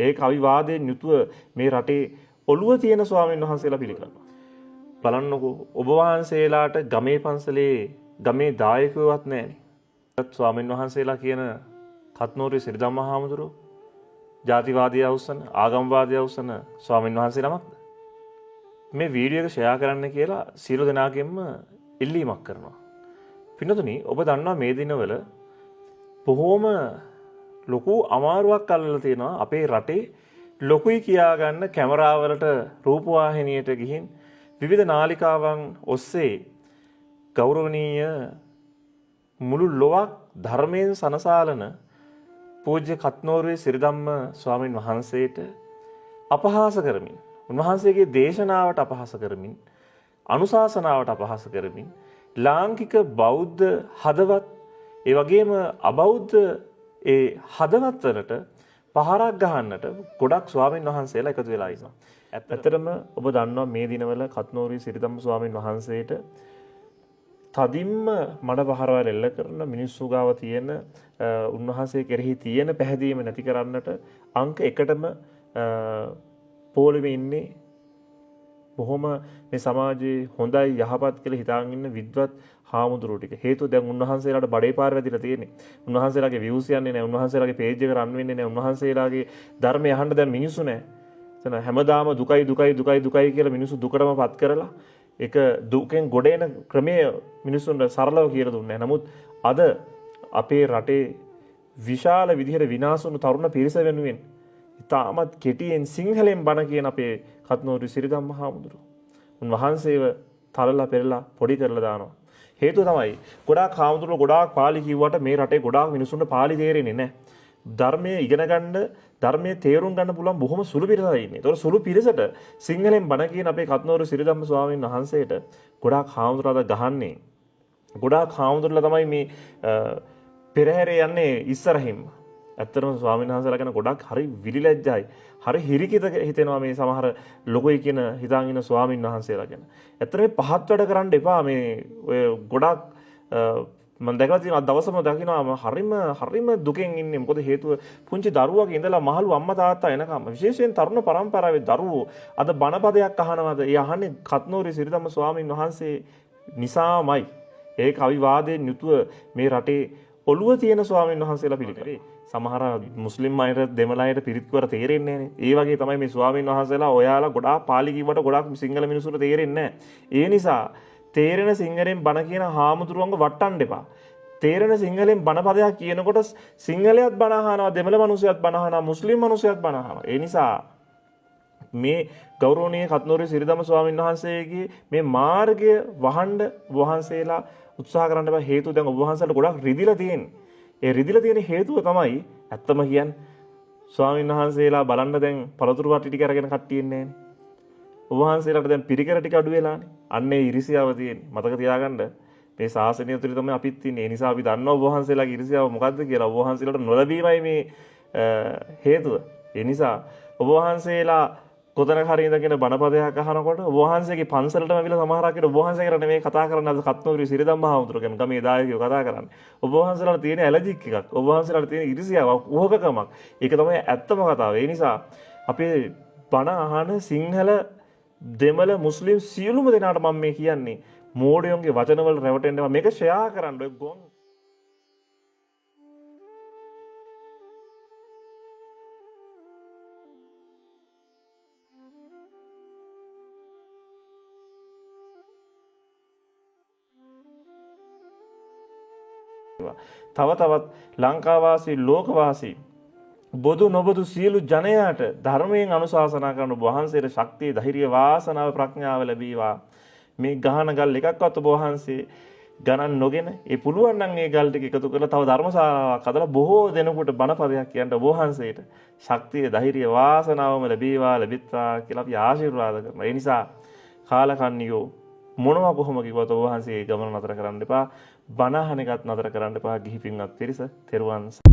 ඒක අවිවාදයෙන් යුතුව මේ රටේ ඔළුව තියෙන ස්වාමීන් වහන්සේලා පිළිගන්නවා. බලන්නකෝ ඔබ වහන්සේලාට ගමේ පන්සලේ ගමේ දායකයෝවත් නැහැනේ. ස්වාමීන් වහන්සේලා කියන කත්නෝරේ සිරිදම්ම හාමුදුරුවෝ ජාතිවාදී අවසන ආගම්වාදී අවසන ස්වාමීන් වහන්සේ නමක්ද? මේ වීඩියෝ එක ෂෙයා කරන්න කියලා සියලු දෙනාගෙන්ම ඉල්ලීමක් කරනවා. පින්නතුනි ඔබ දන්නවා මේ දිනවල බොහොම ලොකු අමාරුවක් අල්ලලා තියෙනවා අපේ රටේ ලොකුයි කියා ගන්න කැමරාවලට රූපවාහිනියට ගිහින් විවිධ නාලිකාවන් ඔස්සේ ගෞරවනීය මුළු ලොවක් ධර්මයෙන් සනසාලන පූජ්‍ය කත්නෝරුවේ සිරිදම්ම ස්වාමින් වහන්සේට අපහාස කරමින් උන්වහන්සේගේ දේශනාවට අපහාස කරමින් අනුශාසනාවට අපහාස කරමින් ලාංකික බෞද්ධ හදවත් ඒ වගේම අබෞද්ධ ඒ හදවත් වලට පහරක් ගහන්නට ගොඩක් ස්වාමින් වහන්සේලා එකතු වෙලා ඉන්නවා. ඇත්තටම ඔබ දන්නවා මේ දිනවල කත්නෝරුවේ සිරිදම්ම ස්වාමින් වහන්සේට තදින්ම මඩ පහරවල් එල්ල කරන මිනිස්සු ගාව තියෙන උන්වහන්සේ කෙරෙහි තියෙන පැහැදීම නැති කරන්නට අංක 1ටම පොළවේ ඉන්නේ බොහොම මේ සමාජයේ හොඳයි යහපත් කියලා හිතාගෙන ඉන්න විද්වත් හාමුදුරුවෝ ටික. හේතුව දැන් උන්වහන්සේලාට බඩේ පාර වැදිලා තියෙන්නේ. උන්වහන්සේලාගේ views යන්නේ නැහැ. උන්වහන්සේලාගේ page එක run වෙන්නේ නැහැ. උන්වහන්සේලාගේ ධර්මය අහන්න දැන් මිනිස්සු නැහැ. එතන හැමදාම දුකයි කියලා මිනිස්සු දුකටම පත් කරලා ඒක දුකෙන් ගොඩ එන ක්‍රමය මිනිස්සුන්ට සරලව කියලා දුන්නේ නැහැ. නමුත් අද අපේ රටේ විශාල විදිහට විනාශ වුණු තරුණ පිරිස වෙනුවෙන් ඉතාමත් කෙටියෙන් සිංහලෙන් බණ කියන අපේ කත්නෝරුවේ සිරිදම්ම හාමුදුරුවෝ උන්වහන්සේව තලලා පෙරලා පොඩි කරලා දානවා. හේතුව තමයි ගොඩාක් හාමුදුරුවෝ ගොඩාක් පාලි කිව්වට මේ රටේ ගොඩාක් මිනිස්සුන්ට පාලි තේරෙන්නේ නැහැ. ධර්මයේ ඉගෙන ගන්න ධර්මයේ තේරුම් ගන්න පුළුවන් බොහොම සුළු පිරිසක් ඉන්නේ. ඒතකොට සුළු පිරිසට සිංහලෙන් බණ කියන අපේ කත්නෝරුවේ සිරිදම්ම ස්වාමීන් වහන්සේට ගොඩාක් හාමුදුරුවෝ ගහන්නේ. ගොඩාක් හාමුදුරුවෝ තමයි මේ පෙරහැරේ යන්නේ ඉස්සරහින්ම. ඇත්තටම ස්වාමීන් වහන්සේලා ගැන ගොඩක් හරි විලිලැජ්ජයි. හරි හිරිකිත හිතෙනවා මේ සමහර ලොකෝයි කියන හිතාගෙන ඉන්න ස්වාමීන් වහන්සේලා ගැන. ඇත්තට මේ පහත් වැඩ කරන්න එපා. මේ ඔය ගොඩක් මම දැකලා තියෙනවා දවසම දකින්නවා හරිම දුකෙන් ඉන්නේ. මොකද හේතුව පුංචි දරුවගේ ඉඳලා මහලු අම්මා තාත්තා එනකම් විශේෂයෙන් තරුණ පරම්පරාවේ දරුවෝ අද බණපදයක් අහනවාද? ඒ අහන්නේ කත්නෝරුවේ සිරිදම්ම ස්වාමීන් වහන්සේ නිසාමයි. ඒක අවිවාදයෙන් යුතුව මේ රටේ ඔළුව තියෙන ස්වාමීන් වහන්සේලා පිළිගන්නේ. සමහර මුස්ලිම් අයට දෙමළ අයට පිරිත් කර තේරෙන්නේ නැහැ. ඒ වගේ තමයි මේ ස්වාමීන් වහන්සේලා ඔයාලා ගොඩාක් පාලි කිව්වට ගොඩාක් සිංහල මිනිස්සුන්ට තේරෙන්නේ නැහැ. ඒ නිසා තේරෙන සිංහලෙන් බණ කියන හාමුදුරුවන්ව වටන්න එපා. තේරෙන සිංහලෙන් බණ පදයක් කියනකොට සිංහලයක් බණ අහනවා, දෙමළ මිනිස්සුත් බණ අහනවා, මුස්ලිම් මිනිස්සුත් බණ අහනවා. ඒ නිසා මේ ගෞරවනීය කත්නෝරුවේ සිරිදම්ම ස්වාමීන් වහන්සේගේ මේ මාර්ගය වහන්න වහන්සේලා උත්සාහ කරන්න බෑ. හේතුව දැන් ඔබ වහන්සේලා ගොඩක් රිදිලා තියෙන්නේ. ඒ රිදිලා තියෙන හේතුව තමයි ඇත්තම කියන්නේ ස්වාමීන් වහන්සේලා බලන්න දැන් පළතුරු වටි ටික අරගෙන කට්ටිය ඉන්නේ නැහනේ. ඔබ වහන්සේලාට දැන් පිරිකර ටික අඩු වෙලානේ. අන්න ඒ ඉරිසියාව තියෙන්නේ. මතක තියාගන්න මේ ශාසනය තුළ තමයි අපිත් ඉන්නේ. ඒ නිසා අපි දන්නවා ඔබ වහන්සේලාගේ ඉරිසියාව මොකද්ද කියලා. ඔබ වහන්සේලාට නොලැබීමයි මේ හේතුව. ඒ නිසා ඔබ වහන්සේලා කොතනක හරි ඉඳගෙන බණපදයක් අහනකොට ඔබ වහන්සේගේ පන්සලටම ඇවිල්ලා සමහරක් විට ඔබ වහන්සේ කරන්නේ මේ කතා කරන්නේ අද කත්නෝරුවේ සිරිදම්ම හාමුදුරුවෝ ගැන ගමේ දායකයෝ කතා කරන්නේ. ඔබ වහන්සේලාට තියෙන ඇලර්ජික් එකක්. ඔබ වහන්සේලාට තියෙන ඉරිසියාවක්, උහකකමක්. ඒක තමයි ඇත්තම කතාව. ඒ නිසා අපේ බණ අහන සිංහල, දෙමළ, මුස්ලිම් සියලුම දෙනාට මම මේ කියන්නේ මෝඩයන්ගේ වචනවල රැවටෙන්න මේක ෂෙයා කරන්න. ඔය ගොන් තවත් ලංකාවාසී ලෝකවාසී බොදු නොබොදු සියලු ජනයාට ධර්මයෙන් අනුශාසනා කරන ඔබ වහන්සේට ශක්තිය, ධෛර්ය, වාසනාව, ප්‍රඥාව ලැබීවා. මේ ගහන ගල් එකක්වත් ඔබ වහන්සේ ගණන් නොගෙන ඒ පුළුවන් නම් ඒ ගල් ටික එකතු කරලා තව ධර්මශාලාවක් හදලා බොහෝ දෙනෙකුට බණපදයක් කියන්න ඔබ වහන්සේට ශක්තිය, ධෛර්ය, වාසනාවම ලැබීවා, ලැබිත්වා කියලා අපි ආශිර්වාද කරනවා. ඒ නිසා කාලකන්නියෝ මොනවා කොහොම කිව්වත් ඔබ වහන්සේ ගමන නතර කරන්න එපා. බණ අහන එකත් නතර කරන්න එපා. ගිහි පින්වත් පිරිස තෙරුවන්